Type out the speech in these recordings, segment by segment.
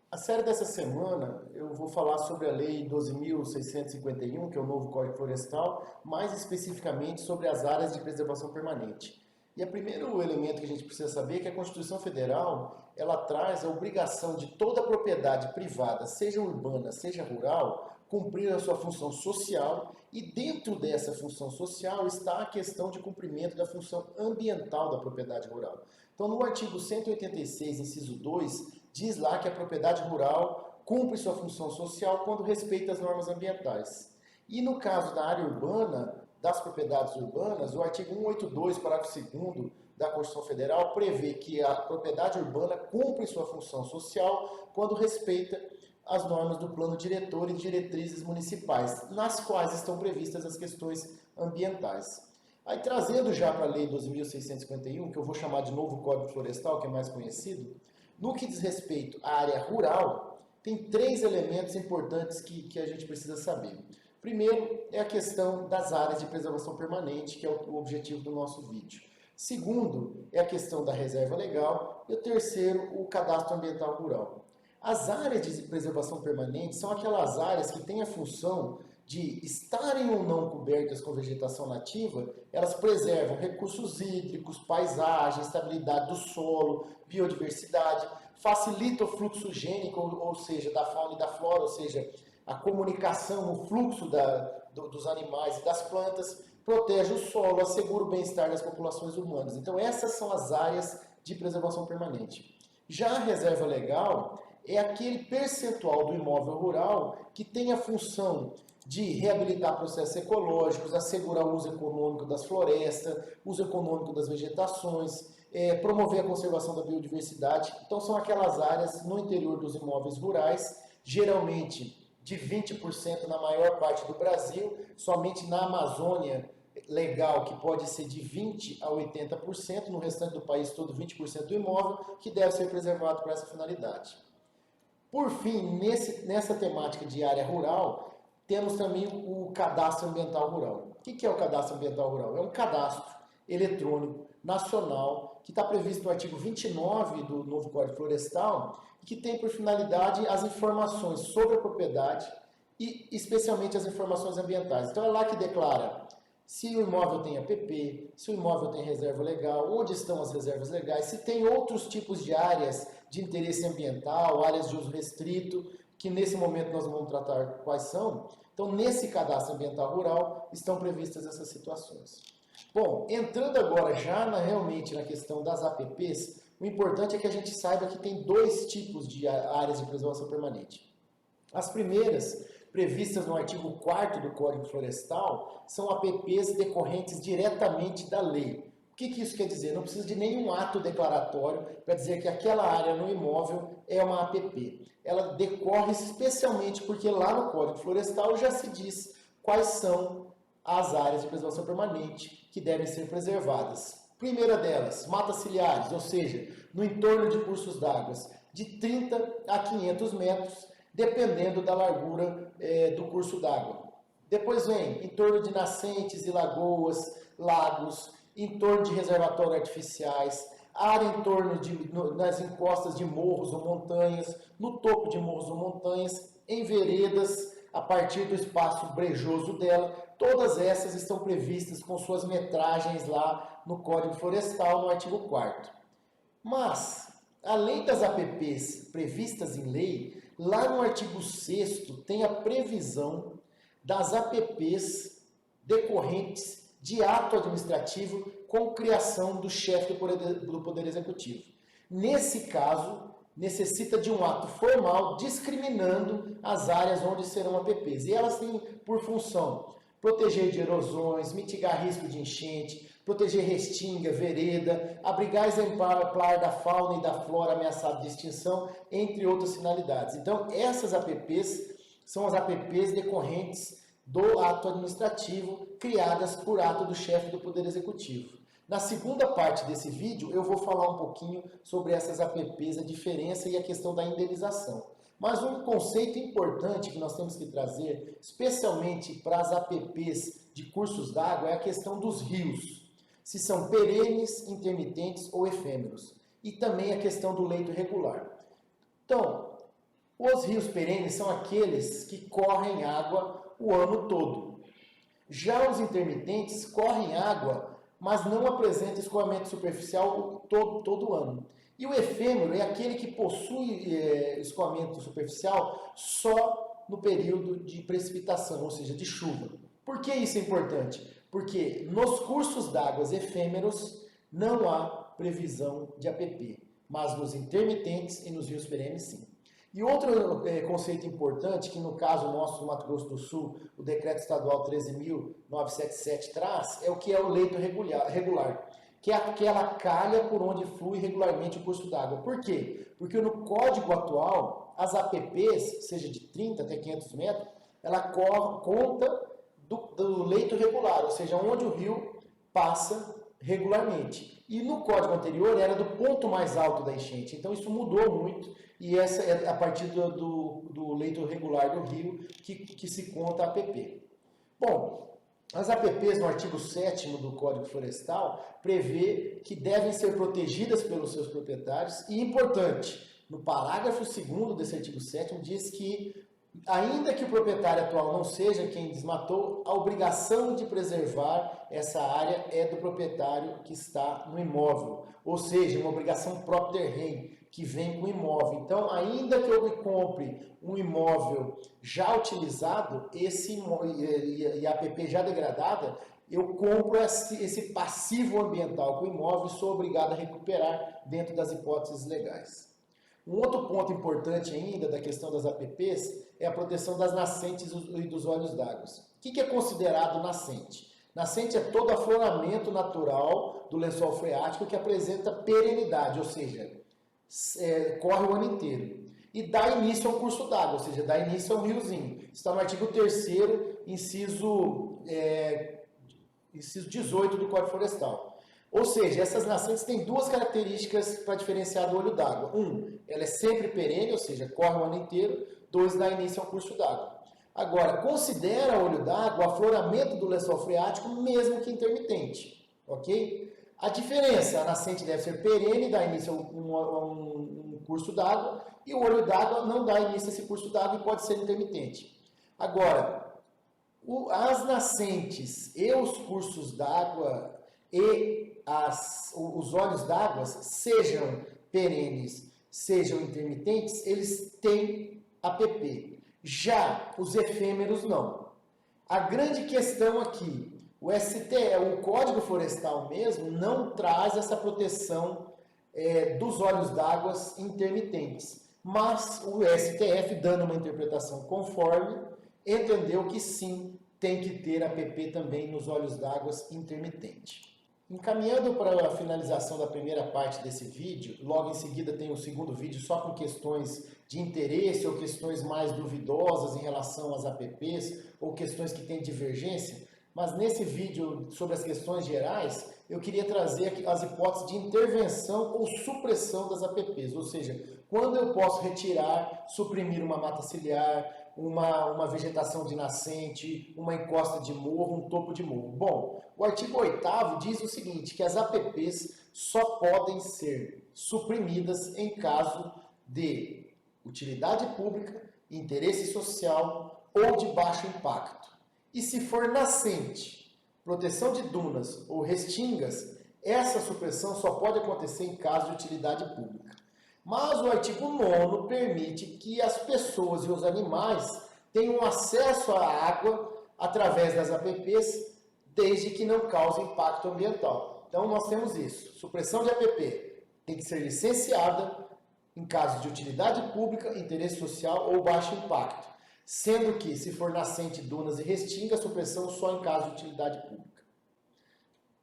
A série dessa semana eu vou falar sobre a Lei 12.651, que é o novo Código Florestal, mais especificamente sobre as áreas de preservação permanente. E o primeiro elemento que a gente precisa saber é que a Constituição Federal ela traz a obrigação de toda propriedade privada, seja urbana, seja rural, cumprir a sua função social, e dentro dessa função social está a questão de cumprimento da função ambiental da propriedade rural. Então, no artigo 186, inciso 2, diz lá que a propriedade rural cumpre sua função social quando respeita as normas ambientais. E no caso da área urbana, das propriedades urbanas, o artigo 182, parágrafo 2º da Constituição Federal prevê que a propriedade urbana cumpre sua função social quando respeita as normas do plano diretor e diretrizes municipais, nas quais estão previstas as questões ambientais. Aí, trazendo já para a Lei 12.651, que eu vou chamar de novo Código Florestal, que é mais conhecido, no que diz respeito à área rural, tem três elementos importantes que a gente precisa saber. Primeiro é a questão das áreas de preservação permanente, que é o objetivo do nosso vídeo. Segundo é a questão da reserva legal. E o terceiro, o cadastro ambiental rural. As áreas de preservação permanente são aquelas áreas que têm a função de estarem ou não cobertas com vegetação nativa, elas preservam recursos hídricos, paisagem, estabilidade do solo, biodiversidade, facilita o fluxo gênico, ou seja, da fauna e da flora, ou seja, a comunicação, o fluxo dos animais e das plantas, protege o solo, assegura o bem-estar das populações humanas. Então essas são as áreas de preservação permanente. Já a reserva legal é aquele percentual do imóvel rural que tem a função de reabilitar processos ecológicos, assegurar o uso econômico das florestas, uso econômico das vegetações, promover a conservação da biodiversidade. Então são aquelas áreas no interior dos imóveis rurais, geralmente de 20% na maior parte do Brasil, somente na Amazônia legal, que pode ser de 20% a 80%, no restante do país todo 20% do imóvel, que deve ser preservado para essa finalidade. Por fim, nessa temática de área rural, temos também o cadastro ambiental rural. O que é o cadastro ambiental rural? É um cadastro eletrônico nacional que está previsto no artigo 29 do novo Código Florestal e que tem por finalidade as informações sobre a propriedade e especialmente as informações ambientais. Então é lá que declara se o imóvel tem APP, se o imóvel tem reserva legal, onde estão as reservas legais, se tem outros tipos de áreas de interesse ambiental, áreas de uso restrito, que nesse momento nós vamos tratar quais são. Então, nesse cadastro ambiental rural, estão previstas essas situações. Bom, entrando agora já realmente na questão das APPs, o importante é que a gente saiba que tem dois tipos de áreas de preservação permanente. As primeiras, previstas no artigo 4º do Código Florestal, são APPs decorrentes diretamente da lei. O que isso quer dizer? Não precisa de nenhum ato declaratório para dizer que aquela área no imóvel é uma APP. Ela decorre especialmente porque lá no Código Florestal já se diz quais são as áreas de preservação permanente que devem ser preservadas. Primeira delas, matas ciliares, ou seja, no entorno de cursos d'água, de 30 a 500 metros, dependendo da largura do curso d'água. Depois vem em torno de nascentes e lagoas, lagos, em torno de reservatórios artificiais, área em torno nas encostas de morros ou montanhas, no topo de morros ou montanhas, em veredas, a partir do espaço brejoso dela. Todas essas estão previstas com suas metragens lá no Código Florestal, no artigo 4º. Mas, além das APPs previstas em lei, lá no artigo 6º tem a previsão das APPs decorrentes de ato administrativo com criação do chefe do Poder Executivo. Nesse caso, necessita de um ato formal discriminando as áreas onde serão APPs. E elas têm por função proteger de erosões, mitigar risco de enchente, proteger restinga, vereda, abrigar exemplar da fauna e da flora ameaçada de extinção, entre outras finalidades. Então, essas APPs são as APPs decorrentes do ato administrativo, criadas por ato do chefe do Poder Executivo. Na segunda parte desse vídeo, eu vou falar um pouquinho sobre essas APPs, a diferença e a questão da indenização. Mas um conceito importante que nós temos que trazer, especialmente para as APPs de cursos d'água, é a questão dos rios. Se são perenes, intermitentes ou efêmeros. E também a questão do leito regular. Então, Os rios perenes são aqueles que correm água o ano todo. Já os intermitentes correm água, mas não apresentam escoamento superficial todo ano. E o efêmero é aquele que possui escoamento superficial só no período de precipitação, ou seja, de chuva. Por que isso é importante? Porque nos cursos d'água efêmeros não há previsão de APP, mas nos intermitentes e nos rios perenes sim. E outro conceito importante, que no caso nosso do Mato Grosso do Sul, o Decreto Estadual 13.977 traz, é o que é o leito regular, que é aquela calha por onde flui regularmente o curso d'água. Por quê? Porque no código atual, as APPs, seja de 30 até 500 metros, ela conta do leito regular, ou seja, onde o rio passa regularmente. E no código anterior era do ponto mais alto da enchente, então isso mudou muito, e essa é a partir do leito regular do rio que se conta a APP. Bom, as APPs no artigo 7º do Código Florestal prevê que devem ser protegidas pelos seus proprietários, e importante, no parágrafo 2º desse artigo 7º diz que ainda que o proprietário atual não seja quem desmatou, a obrigação de preservar essa área é do proprietário que está no imóvel, ou seja, uma obrigação própria rei, que vem com o imóvel. Então, ainda que eu compre um imóvel já utilizado, e a APP já degradada, eu compro esse passivo ambiental com o imóvel e sou obrigado a recuperar dentro das hipóteses legais. Um outro ponto importante ainda da questão das APPs é a proteção das nascentes e dos olhos d'água. O que é considerado nascente? Nascente é todo afloramento natural do lençol freático que apresenta perenidade, ou seja, corre o ano inteiro. E dá início a um curso d'água, ou seja, dá início a um riozinho. Está no artigo 3º, inciso 18 do Código Florestal. Ou seja, essas nascentes têm duas características para diferenciar do olho d'água. Ela é sempre perene, ou seja, corre o ano inteiro. 2, dá início a um curso d'água. Agora, considera olho d'água o afloramento do lençol freático, mesmo que intermitente. Ok? A diferença, a nascente deve ser perene, dá início a um curso d'água, e o olho d'água não dá início a esse curso d'água e pode ser intermitente. Agora, as nascentes e os cursos d'água e os olhos d'água, sejam perenes, sejam intermitentes, eles têm APP. Já os efêmeros não. A grande questão aqui, o Código Florestal mesmo, não traz essa proteção dos olhos d'água intermitentes. Mas o STF, dando uma interpretação conforme, entendeu que sim, tem que ter APP também nos olhos d'água intermitente. Encaminhando para a finalização da primeira parte desse vídeo, logo em seguida tem o segundo vídeo só com questões de interesse ou questões mais duvidosas em relação às APPs ou questões que têm divergência, mas nesse vídeo sobre as questões gerais, eu queria trazer aqui as hipóteses de intervenção ou supressão das APPs, ou seja, quando eu posso retirar, suprimir uma mata ciliar, uma vegetação de nascente, uma encosta de morro, um topo de morro. Bom, o artigo 8º diz o seguinte, que as APPs só podem ser suprimidas em caso de utilidade pública, interesse social ou de baixo impacto. E se for nascente, proteção de dunas ou restingas, essa supressão só pode acontecer em caso de utilidade pública. Mas o artigo 9º permite que as pessoas e os animais tenham acesso à água através das APPs, desde que não cause impacto ambiental. Então nós temos isso, supressão de APP tem que ser licenciada em caso de utilidade pública, interesse social ou baixo impacto, sendo que se for nascente, dunas e restinga, a supressão só em caso de utilidade pública.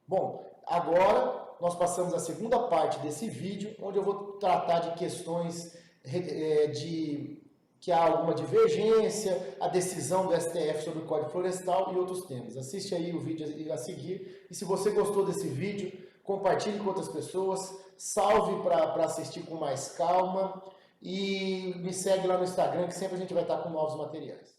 Bom, agora nós passamos à segunda parte desse vídeo, onde eu vou tratar de questões que há alguma divergência, a decisão do STF sobre o Código Florestal e outros temas. Assiste aí o vídeo a seguir, e se você gostou desse vídeo, compartilhe com outras pessoas, salve para assistir com mais calma, e me segue lá no Instagram, que sempre a gente vai estar com novos materiais.